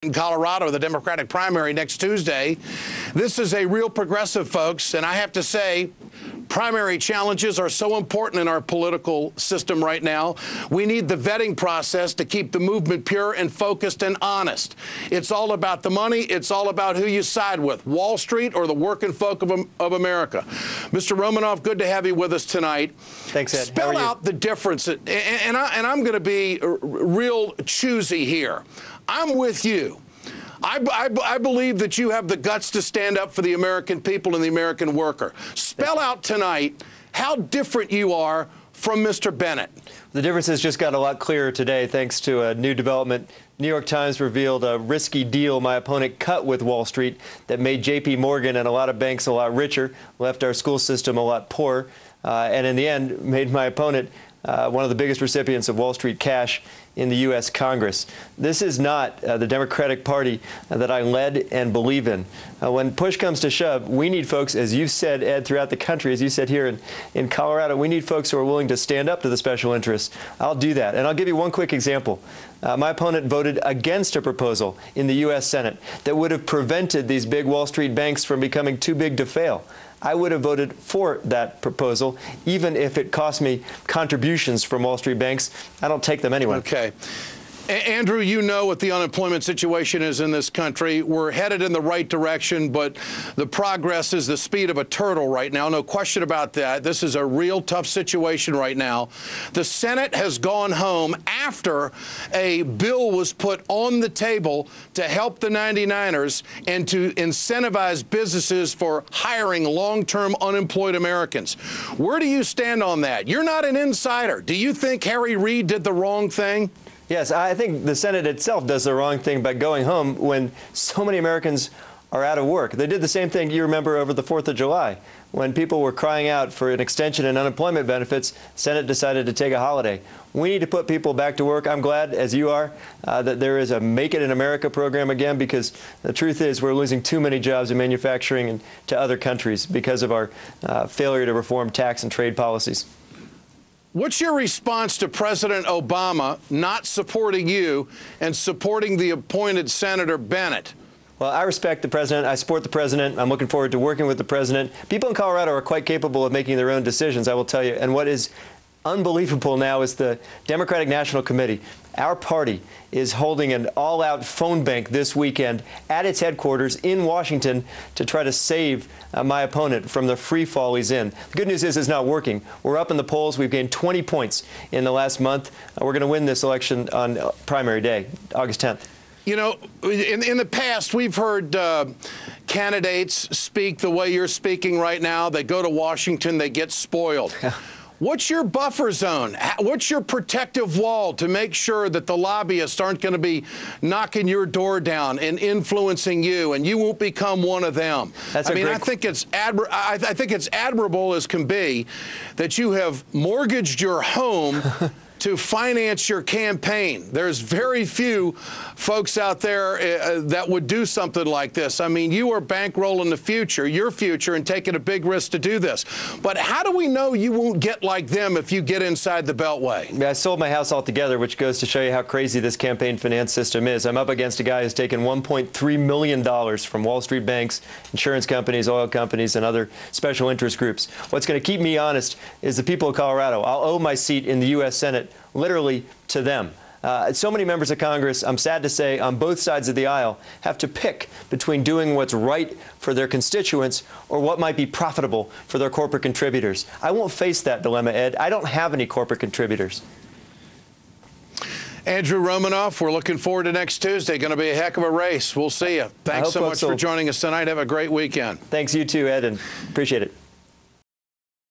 In Colorado, the Democratic primary next Tuesday. This is a real progressive, folks, and I have to say, primary challenges are so important in our political system right now. We need the vetting process to keep the movement pure and focused and honest. It's all about the money. It's all about who you side with, Wall Street or the working folk of America. Mr. Romanoff, good to have you with us tonight. Thanks, Ed. Spell out the difference, and I'm going to be real choosy here. I'm with you. I believe that you have the guts to stand up for the American people and the American worker. Spell out tonight how different you are from Mr. Bennet. The difference has just got a lot clearer today thanks to a new development. New York Times revealed a risky deal my opponent cut with Wall Street that made J.P. Morgan and a lot of banks a lot richer, left our school system a lot poorer, and in the end made my opponent one of the biggest recipients of Wall Street cash in the U.S. Congress. This is not the Democratic Party that I led and believe in. When push comes to shove, we need folks, as you said, Ed, throughout the country, as you said here in Colorado, we need folks who are willing to stand up to the special interests. I'll do that. And I'll give you one quick example. My opponent voted against a proposal in the U.S. Senate that would have prevented these big Wall Street banks from becoming too big to fail. I would have voted for that proposal, even if it cost me contributions from Wall Street banks. I don't take them anyway. Okay. Andrew, you know what the unemployment situation is in this country. We're headed in the right direction, but the progress is the speed of a turtle right now. No question about that. This is a real tough situation right now. The Senate has gone home after a bill was put on the table to help the 99ers and to incentivize businesses for hiring long-term unemployed Americans. Where do you stand on that? You're not an insider. Do you think Harry Reid did the wrong thing? Yes, I think the Senate itself does the wrong thing by going home when so many Americans are out of work. They did the same thing, you remember, over the 4th of July. When people were crying out for an extension in unemployment benefits, the Senate decided to take a holiday. We need to put people back to work. I'm glad, as you are, that there is a Make It in America program again, because the truth is we're losing too many jobs in manufacturing and to other countries because of our failure to reform tax and trade policies. What's your response to President Obama not supporting you and supporting the appointed Senator Bennet? Well, I respect the president. I support the president. I'm looking forward to working with the president. People in Colorado are quite capable of making their own decisions, I will tell you. And what is unbelievable now is the Democratic National Committee. Our party is holding an all-out phone bank this weekend at its headquarters in Washington to try to save my opponent from the free fall he's in. The good news is it's not working. We're up in the polls. We've gained 20 points in the last month. We're going to win this election on primary day, August 10th. You know, in the past, we've heard candidates speak the way you're speaking right now. They go to Washington, they get spoiled. What's your buffer zone? What's your protective wall to make sure that the lobbyists aren't going to be knocking your door down and influencing you, and you won't become one of them? I think it's admirable as can be that you have mortgaged your home to finance your campaign. There's very few folks out there that would do something like this. I mean, you are bankrolling the future, your future, and taking a big risk to do this. But how do we know you won't get like them if you get inside the Beltway? I sold my house altogether, which goes to show you how crazy this campaign finance system is. I'm up against a guy who's taken $1.3 million from Wall Street banks, insurance companies, oil companies, and other special interest groups. What's going to keep me honest is the people of Colorado. I'll owe my seat in the U.S. Senate literally to them. So many members of Congress, I'm sad to say, on both sides of the aisle, have to pick between doing what's right for their constituents or what might be profitable for their corporate contributors. I won't face that dilemma, Ed. I don't have any corporate contributors. Andrew Romanoff, we're looking forward to next Tuesday. Going to be a heck of a race. We'll see you. Thanks so much for joining us tonight. Have a great weekend. Thanks, you too, Ed, and appreciate it.